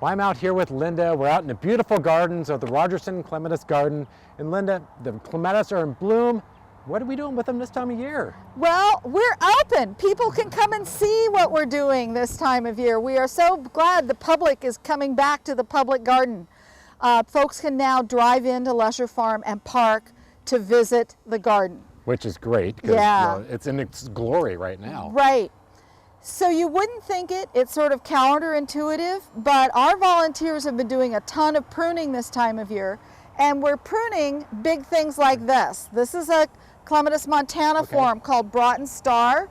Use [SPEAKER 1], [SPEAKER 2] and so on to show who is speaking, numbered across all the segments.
[SPEAKER 1] Well, I'm out here with Linda. We're out in the beautiful gardens of the Rogerson Clematis Garden. And Linda, the clematis are in bloom. What are we doing with them this time of year?
[SPEAKER 2] Well, we're open. People can come and see what we're doing this time of year. We are so glad the public is coming back to the public garden. Folks can now drive into Lusher Farm and park to visit the garden.
[SPEAKER 1] Which is great because
[SPEAKER 2] Yeah.
[SPEAKER 1] it's in its glory right now.
[SPEAKER 2] Right. So you wouldn't think it, it's sort of counterintuitive, but our volunteers have been doing a ton of pruning this time of year, and we're pruning big things like this. This is a Clematis montana form called Broughton Star.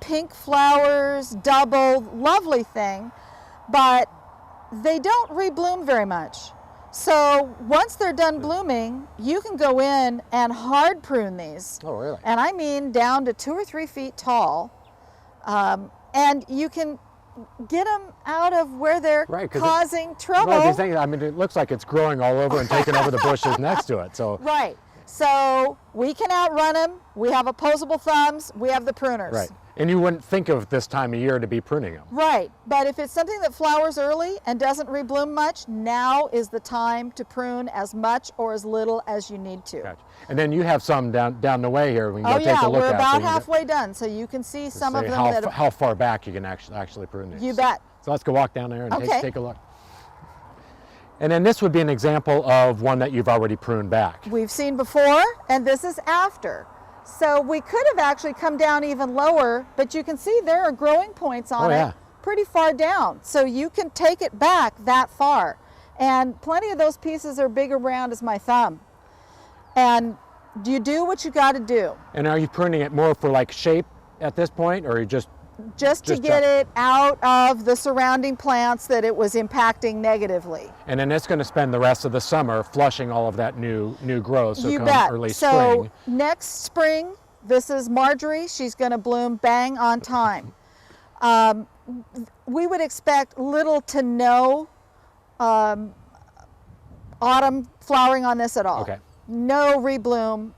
[SPEAKER 2] Pink flowers, double, lovely thing, but they don't rebloom very much. So once they're done blooming, you can go in and hard prune these.
[SPEAKER 1] Oh, really?
[SPEAKER 2] And I mean down to 2 or 3 feet tall. And you can get them out of where they're causing trouble.
[SPEAKER 1] Right, these things, I mean, it looks like it's growing all over and taking over the bushes next to it. So
[SPEAKER 2] right. So we can outrun them. We have opposable thumbs. We have the pruners.
[SPEAKER 1] right. And you wouldn't think of this time of year to be pruning them.
[SPEAKER 2] Right. But if it's something that flowers early and doesn't rebloom much, now is the time to prune as much or as little as you need to.
[SPEAKER 1] Gotcha. And then you have some down the way here we can go take a look at.
[SPEAKER 2] We're about halfway done, so you can see some of them
[SPEAKER 1] how far back you can actually prune these.
[SPEAKER 2] You bet.
[SPEAKER 1] So let's go walk down there and take a look. And then this would be an example of one that you've already pruned back.
[SPEAKER 2] We've seen before, and this is after. So we could have actually come down even lower, but you can see there are growing points on it pretty far down. So you can take it back that far. And plenty of those pieces are big around as my thumb. And you do what you got to do.
[SPEAKER 1] And are you pruning it more for like shape at this point, or are you just
[SPEAKER 2] to get it out of the surrounding plants that it was impacting negatively?
[SPEAKER 1] And then it's going to spend the rest of the summer flushing all of that new growth. So
[SPEAKER 2] you
[SPEAKER 1] come
[SPEAKER 2] bet.
[SPEAKER 1] early
[SPEAKER 2] So
[SPEAKER 1] spring.
[SPEAKER 2] next spring, this is Marjorie. She's going to bloom bang on time. We would expect little to no autumn flowering on this at all.
[SPEAKER 1] Okay.
[SPEAKER 2] No rebloom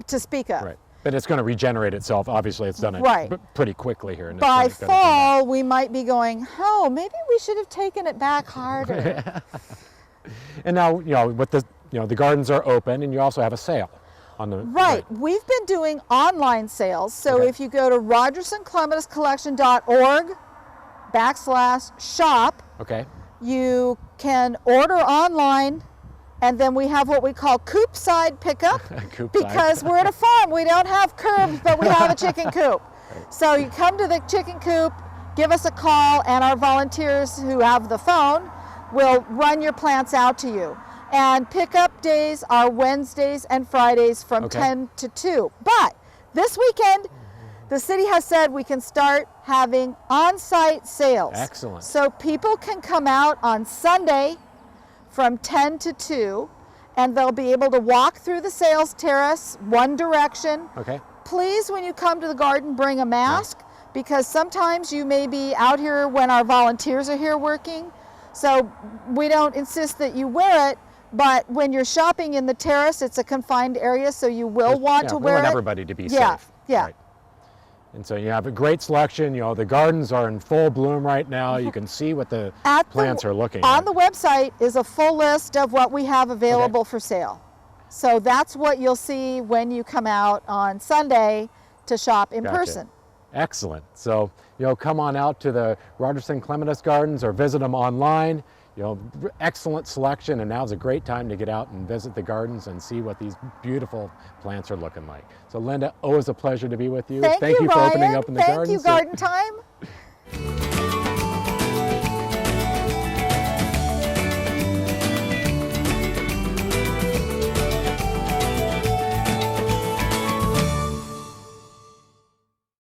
[SPEAKER 2] to speak of.
[SPEAKER 1] Right. But it's going to regenerate itself. Obviously, it's done it pretty quickly here. And
[SPEAKER 2] by fall, we might be going, oh, maybe we should have taken it back harder.
[SPEAKER 1] And now, with the, the gardens are open, and you also have a sale on the
[SPEAKER 2] We've been doing online sales. So if you go to rogersonclematiscollection.org/shop, you can order online. And then we have what we call coop side pickup because we're at a farm. We don't have curbs, but we have a chicken coop. So you come to the chicken coop, give us a call, and our volunteers who have the phone will run your plants out to you. And pickup days are Wednesdays and Fridays from 10 to 2. But this weekend, the city has said we can start having on-site sales.
[SPEAKER 1] Excellent.
[SPEAKER 2] So people can come out on Sunday from 10 to 2, and they'll be able to walk through the sales terrace one direction. Please, when you come to the garden, bring a mask because sometimes you may be out here when our volunteers are here working. So we don't insist that you wear it, but when you're shopping in the terrace, it's a confined area, so you will want to wear it.
[SPEAKER 1] We want everybody to be safe. Right. And so you have a great selection. The gardens are in full bloom right now. You can see what the plants are looking
[SPEAKER 2] on the website is a full list of what we have available for sale. So that's what you'll see when you come out on Sunday to shop in person.
[SPEAKER 1] Excellent. So, come on out to the Rogerson Clematis Gardens or visit them online. Excellent selection, and now's a great time to get out and visit the gardens and see what these beautiful plants are looking like. So Linda, always a pleasure to be with you.
[SPEAKER 2] Thank you,
[SPEAKER 1] for
[SPEAKER 2] Ryan.
[SPEAKER 1] opening up in the gardens.
[SPEAKER 2] Thank you, Garden Time.